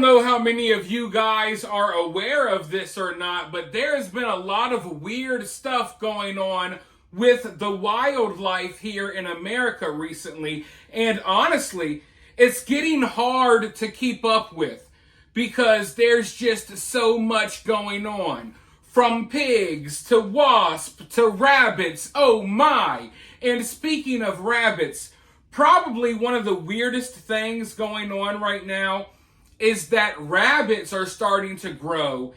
don't know how many of you guys are aware of this or not, but there's been a lot of weird stuff going on with the wildlife here in America recently. And honestly, it's getting hard to keep up with because there's just so much going on. From pigs to wasps to rabbits, oh my. And speaking of rabbits, probably one of the weirdest things going on right now is that rabbits are starting to grow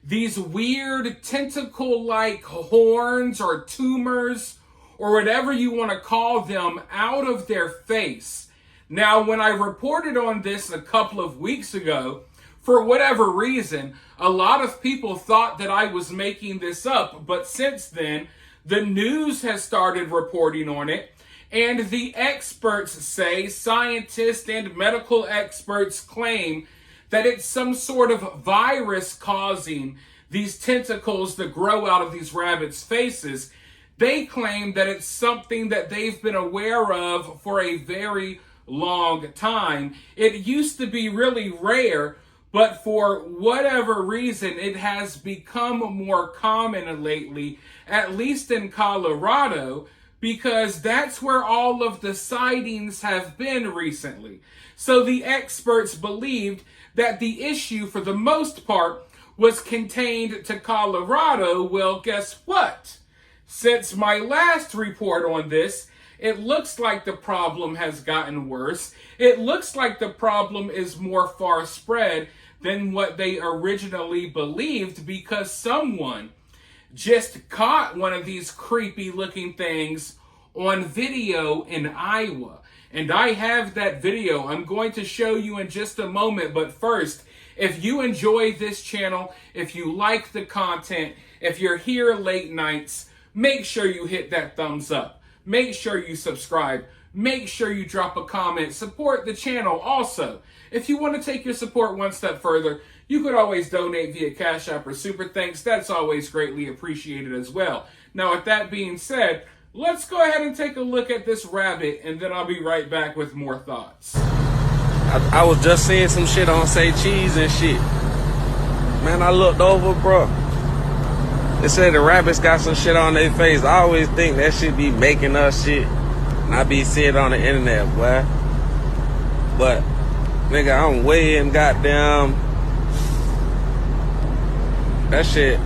these weird tentacle-like horns or tumors or whatever you want to call them out of their face. Now, when I reported on this a couple of weeks ago, for whatever reason, a lot of people thought that I was making this up, but since then, the news has started reporting on it, and the experts say, scientists and medical experts claim that it's some sort of virus causing these tentacles to grow out of these rabbits' faces. They claim that it's something that they've been aware of for a very long time. It used to be really rare, but for whatever reason, it has become more common lately, at least in Colorado, because that's where all of the sightings have been recently. So the experts believed that the issue, for the most part, was contained to Colorado. Well, guess what? Since my last report on this, it looks like the problem has gotten worse. It looks like the problem is more far spread than what they originally believed, because someone just caught one of these creepy looking things on video in Iowa. And I have that video. I'm going to show you in just a moment. But first, if you enjoy this channel, if you like the content, if you're here late nights, make sure you hit that thumbs up. Make sure you subscribe. Make sure you drop a comment. Support the channel. Also, if you want to take your support one step further, you could always donate via Cash App or Super Thanks. That's always greatly appreciated as well. Now, with that being said, let's go ahead and take a look at this rabbit, and then I'll be right back with more thoughts. I was just seeing some shit on Say Cheese and shit. Man, I looked over, bro. They said the rabbits got some shit on their face. I always think that shit be making us shit. And I be seeing it on the internet, boy. But, nigga, I'm way in goddamn... That shit...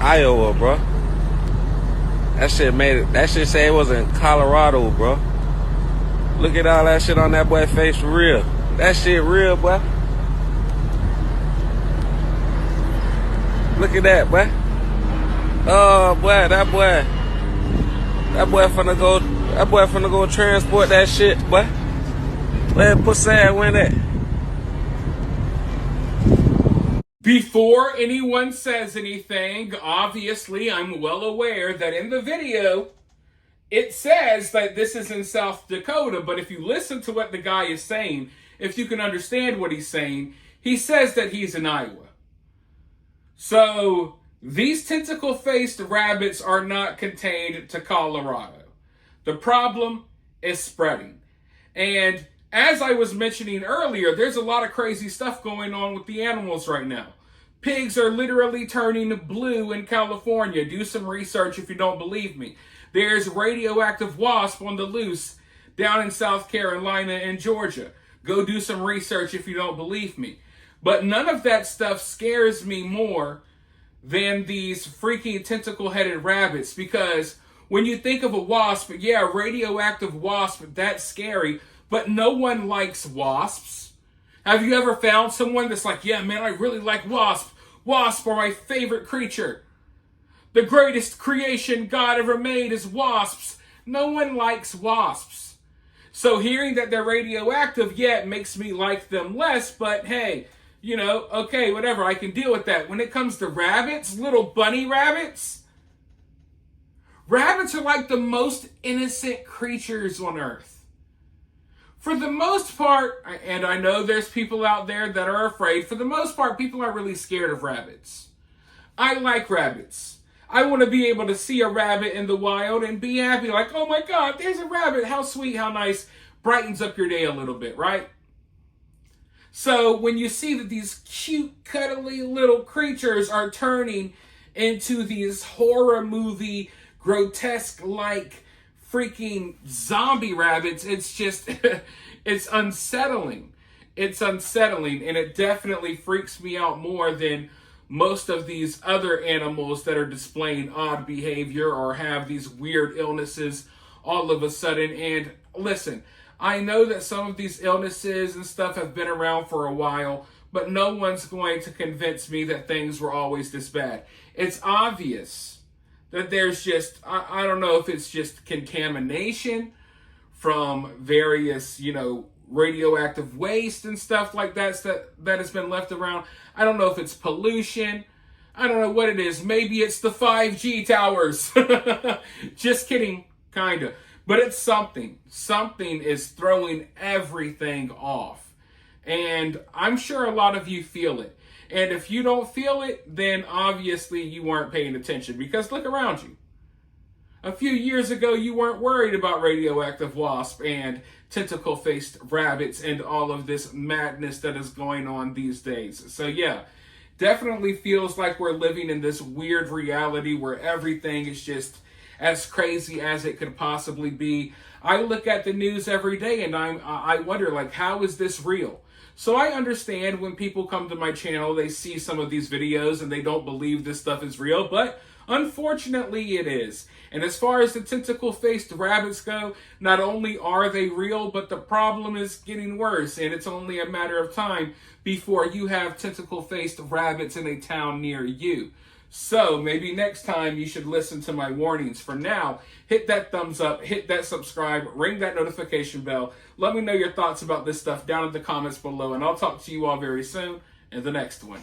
Iowa, bro. That shit made it. That shit say it was in Colorado, bro. Look at all that shit on that boy's face for real. That shit real, boy. Look at that, boy. Oh, boy, that boy finna go transport that shit, boy. Where pussy ass went at? Before anyone says anything, obviously I'm well aware that in the video, it says that this is in South Dakota, but if you listen to what the guy is saying, if you can understand what he's saying, he says that he's in Iowa. So, these tentacle-faced rabbits are not contained to Colorado. The problem is spreading. And as I was mentioning earlier, there's a lot of crazy stuff going on with the animals right now. Pigs are literally turning blue in California. Do some research if you don't believe me. There's radioactive wasp on the loose down in South Carolina and Georgia. Go do some research if you don't believe me. But none of that stuff scares me more than these freaking tentacle-headed rabbits, because when you think of a wasp, yeah, radioactive wasp, that's scary, but no one likes wasps. Have you ever found someone that's like, yeah, man, I really like wasps. Wasps are my favorite creature. The greatest creation God ever made is wasps. No one likes wasps. So hearing that they're radioactive, yeah, it makes me like them less, but hey, you know, okay, whatever, I can deal with that. When it comes to rabbits, little bunny rabbits, rabbits are like the most innocent creatures on earth. For the most part, and I know there's people out there that are afraid, for the most part, people aren't really scared of rabbits. I like rabbits. I want to be able to see a rabbit in the wild and be happy, like, oh my God, there's a rabbit, how sweet, how nice, brightens up your day a little bit, right? So when you see that these cute, cuddly little creatures are turning into these horror movie, grotesque-like freaking zombie rabbits, it's just, it's unsettling. It's unsettling, and it definitely freaks me out more than most of these other animals that are displaying odd behavior or have these weird illnesses all of a sudden. And listen, I know that some of these illnesses and stuff have been around for a while, but no one's going to convince me that things were always this bad. It's obvious that there's just, I don't know if it's just contamination from various, radioactive waste and stuff like that has been left around. I don't know if it's pollution. I don't know what it is. Maybe it's the 5G towers. Just kidding, kind of. But it's something. Something is throwing everything off. And I'm sure a lot of you feel it. And if you don't feel it, then obviously you weren't paying attention, because look around you. A few years ago, you weren't worried about radioactive wasp and tentacle-faced rabbits and all of this madness that is going on these days. So yeah, definitely feels like we're living in this weird reality where everything is just as crazy as it could possibly be. I look at the news every day and I wonder, like, how is this real? So I understand when people come to my channel, they see some of these videos and they don't believe this stuff is real, but unfortunately it is. And as far as the tentacle-faced rabbits go, not only are they real, but the problem is getting worse, and it's only a matter of time before you have tentacle-faced rabbits in a town near you. So maybe next time you should listen to my warnings. For now, hit that thumbs up, hit that subscribe, ring that notification bell. Let me know your thoughts about this stuff down in the comments below, and I'll talk to you all very soon in the next one.